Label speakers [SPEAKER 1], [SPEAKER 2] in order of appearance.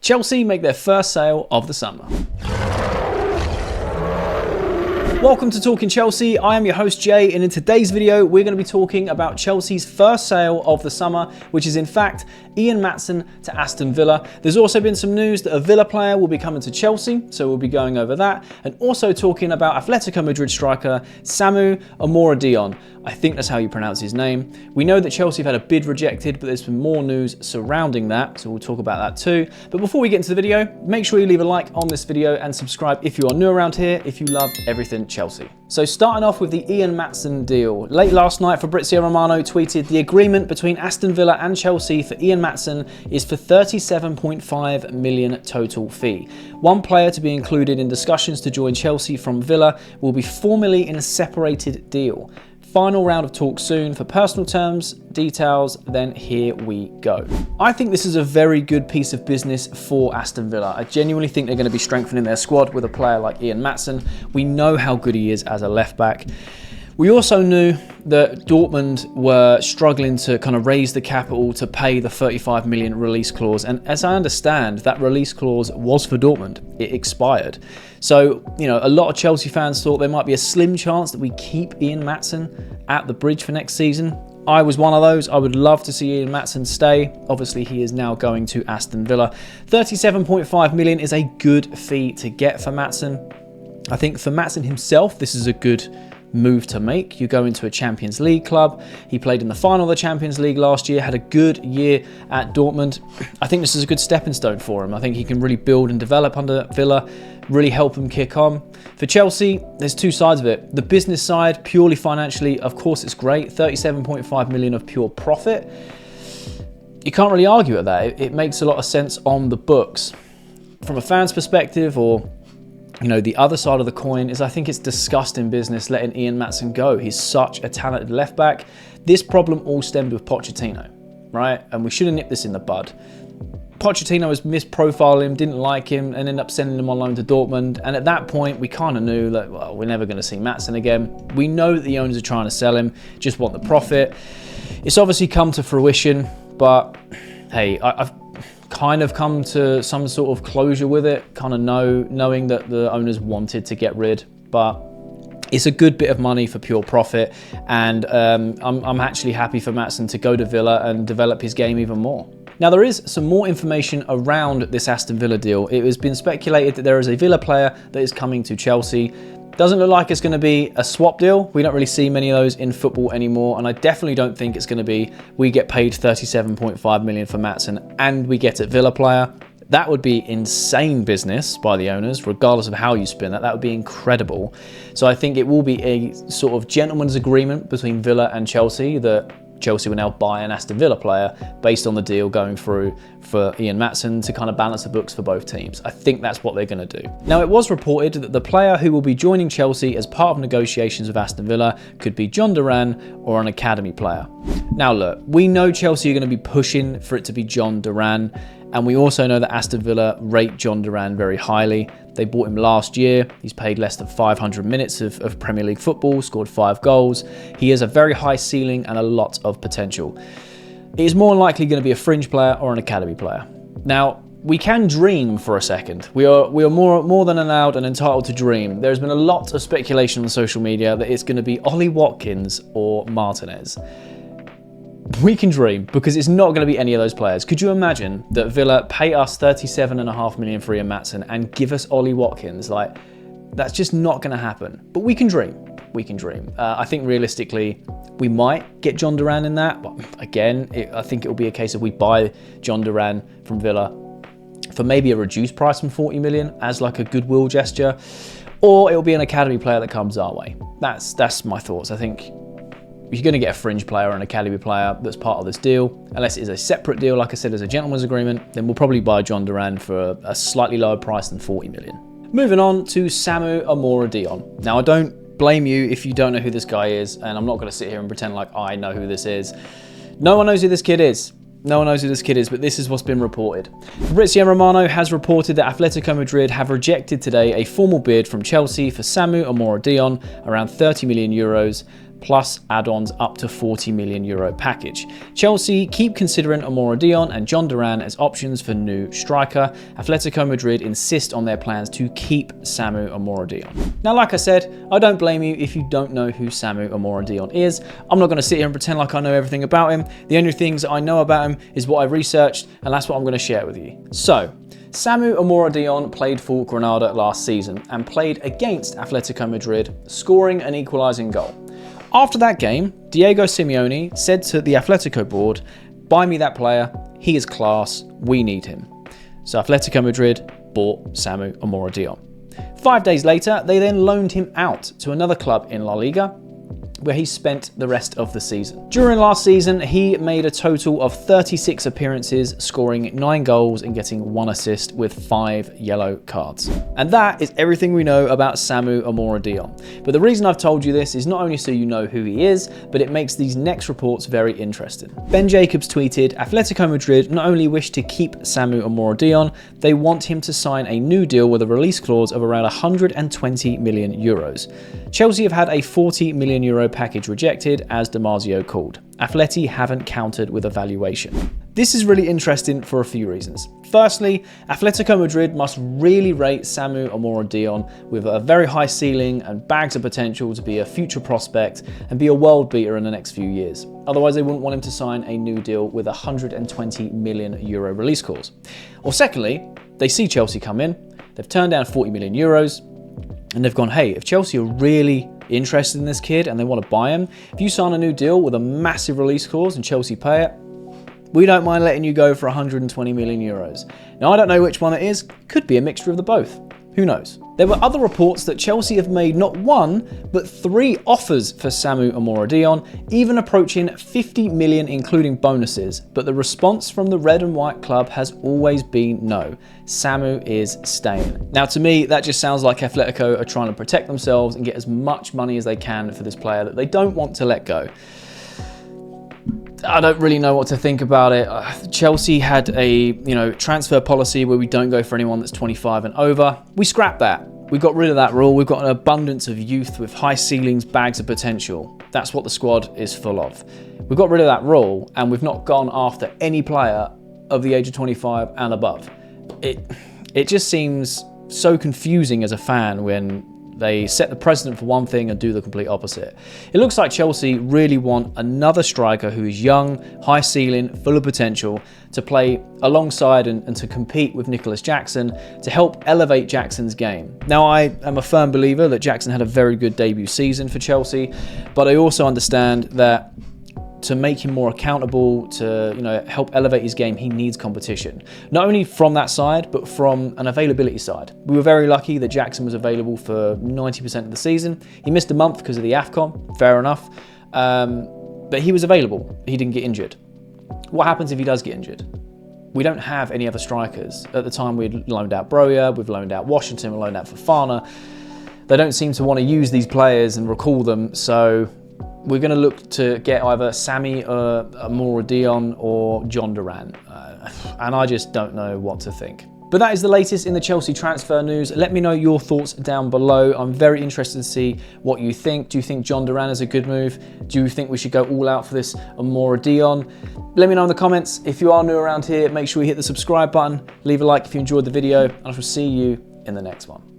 [SPEAKER 1] Chelsea make their first sale of the summer. Welcome to Talking Chelsea. I am your host Jay, and in today's video we're going to be talking about Chelsea's first sale of the summer, which is in fact Ian Maatsen to Aston Villa. There's also been some news that a Villa player will be coming to Chelsea, so we'll be going over that, and also talking about Atletico Madrid striker Samu Omorodion. I think that's how you pronounce his name. We know that Chelsea have had a bid rejected, but there's been more news surrounding that, so we'll talk about that too. But before we get into the video, make sure you leave a like on this video and subscribe if you are new around here, if you love everything Chelsea. So starting off with the Ian Maatsen deal. Late last night, Fabrizio Romano tweeted, the agreement between Aston Villa and Chelsea for Ian Maatsen is for 37.5 million total fee. One player to be included in discussions to join Chelsea from Villa will be formally in a separated deal. Final round of talks soon for personal terms, details, then here we go. I think this is a very good piece of business for Aston Villa. I genuinely think they're going to be strengthening their squad with a player like Ian Maatsen. We know how good he is as a left back. We also knew that Dortmund were struggling to kind of raise the capital to pay the 35 million release clause. And as I understand, that release clause was for Dortmund. It expired. So, a lot of Chelsea fans thought there might be a slim chance that we keep Ian Maatsen at the bridge for next season. I was one of those. I would love to see Ian Maatsen stay. Obviously, he is now going to Aston Villa. 37.5 million is a good fee to get for Maatsen. I think for Maatsen himself, this is a good move to make. You go into a Champions League club. He played in the final of the Champions League last year, had a good year at Dortmund. I think this is a good stepping stone for him. I think he can really build and develop under Villa, really help him kick on. For Chelsea, there's two sides of it. The business side, purely financially, of course it's great. 37.5 million of pure profit. You can't really argue at that. It makes a lot of sense on the books. From a fan's perspective, or the other side of the coin is I think it's disgusting business letting Ian Maatsen go. He's such a talented left back. This problem all stemmed with Pochettino, right? And we should have nipped this in the bud. Pochettino was misprofiling him, didn't like him, and ended up sending him on loan to Dortmund. And at that point, we kind of knew that, well, we're never going to see Maatsen again. We know that the owners are trying to sell him, just want the profit. It's obviously come to fruition, but hey, I've kind of come to some sort of closure with it, kind of knowing that the owners wanted to get rid, but it's a good bit of money for pure profit, and I'm actually happy for Maatsen to go to Villa and develop his game even more. Now, there is some more information around this Aston Villa deal. It has been speculated that there is a Villa player that is coming to Chelsea. Doesn't look like it's going to be a swap deal. We don't really see many of those in football anymore, and I definitely don't think it's going to be we get paid 37.5 million for Maatsen and we get a Villa player. That would be insane business by the owners, regardless of how you spin that. That would be incredible. So I think it will be a sort of gentleman's agreement between Villa and Chelsea that Chelsea will now buy an Aston Villa player based on the deal going through for Ian Maatsen to kind of balance the books for both teams. I think that's what they're going to do. Now, it was reported that the player who will be joining Chelsea as part of negotiations with Aston Villa could be John Duran or an academy player. Now, look, we know Chelsea are going to be pushing for it to be John Duran, and we also know that Aston Villa rate John Duran very highly. They bought him last year. He's played less than 500 minutes of Premier League football, scored 5 goals. He has a very high ceiling and a lot of potential. It is more likely going to be a fringe player or an academy player. Now, we can dream for a second. We are more than allowed and entitled to dream. There's been a lot of speculation on social media that it's going to be Ollie Watkins or Martinez. We can dream, because it's not going to be any of those players. Could you imagine that Villa pay us 37.5 million for Ian Maatsen and give us Ollie Watkins? That's just not going to happen. But we can dream. We can dream. I think realistically, we might get John Duran in that. But again, I think it will be a case of we buy John Duran from Villa for maybe a reduced price from 40 million as like a goodwill gesture, or it'll be an academy player that comes our way. That's my thoughts. I think if you're going to get a fringe player or an academy player that's part of this deal, unless it is a separate deal, like I said, as a gentleman's agreement, then we'll probably buy John Duran for a slightly lower price than 40 million. Moving on to Samu Omorodion. Now, I don't blame you if you don't know who this guy is, and I'm not going to sit here and pretend like I know who this is. No one knows who this kid is. No one knows who this kid is, but this is what's been reported. Fabrizio Romano has reported that Atletico Madrid have rejected today a formal bid from Chelsea for Samu Omorodion, around 30 million euros. plus add-ons up to 40 million euro package. Chelsea keep considering Omorodion and John Duran as options for new striker. Atletico Madrid insist on their plans to keep Samu Omorodion. Now, like I said, I don't blame you if you don't know who Samu Omorodion is. I'm not going to sit here and pretend like I know everything about him. The only things I know about him is what I've researched, and that's what I'm going to share with you. So, Samu Omorodion played for Granada last season and played against Atletico Madrid, scoring an equalising goal. After that game, Diego Simeone said to the Atletico board, "Buy me that player, he is class, we need him." So Atletico Madrid bought Samu Omorodion. 5 days later, they then loaned him out to another club in La Liga, where he spent the rest of the season. During last season, he made a total of 36 appearances, scoring 9 goals and getting 1 assist with 5 yellow cards. And that is everything we know about Samu Omorodion. But the reason I've told you this is not only so you know who he is, but it makes these next reports very interesting. Ben Jacobs tweeted, "Atletico Madrid not only wish to keep Samu Omorodion, they want him to sign a new deal with a release clause of around 120 million euros. Chelsea have had a 40 million euro package rejected, as Damasio called. Atleti haven't countered with a valuation." This is really interesting for a few reasons. Firstly, Atletico Madrid must really rate Samu Omorodion with a very high ceiling and bags of potential to be a future prospect and be a world beater in the next few years. Otherwise, they wouldn't want him to sign a new deal with a 120 million euro release clause. Or secondly, they see Chelsea come in, they've turned down 40 million euros, and they've gone, hey, if Chelsea are really interested in this kid and they want to buy him, if you sign a new deal with a massive release clause and Chelsea pay it, we don't mind letting you go for 120 million euros. Now, I don't know which one it is. Could be a mixture of the both. Who knows? There were other reports that Chelsea have made not 1, but 3 offers for Samu Omorodion, even approaching 50 million including bonuses, but the response from the red and white club has always been no. Samu is staying. Now, to me, that just sounds like Atletico are trying to protect themselves and get as much money as they can for this player that they don't want to let go. I don't really know what to think about it. Chelsea had a transfer policy where we don't go for anyone that's 25 and over. We scrapped that. We got rid of that rule. We've got an abundance of youth with high ceilings, bags of potential. That's what the squad is full of. We got rid of that rule and we've not gone after any player of the age of 25 and above. It just seems so confusing as a fan when they set the precedent for one thing and do the complete opposite. It looks like Chelsea really want another striker who is young, high ceiling, full of potential, to play alongside and to compete with Nicholas Jackson to help elevate Jackson's game. Now, I am a firm believer that Jackson had a very good debut season for Chelsea, but I also understand that to make him more accountable, to help elevate his game, he needs competition. Not only from that side, but from an availability side. We were very lucky that Jackson was available for 90% of the season. He missed a month because of the AFCON, fair enough, but he was available. He didn't get injured. What happens if he does get injured? We don't have any other strikers. At the time, we'd loaned out Broja, we've loaned out Washington, we loaned out Fofana. They don't seem to want to use these players and recall them, so we're going to look to get either Samu Omorodion or John Duran, and I just don't know what to think. But that is the latest in the Chelsea transfer news. Let me know your thoughts down below. I'm very interested to see what you think. Do you think John Duran is a good move? Do you think we should go all out for this Omorodion? Let me know in the comments. If you are new around here, make sure you hit the subscribe button, leave a like if you enjoyed the video, and I shall see you in the next one.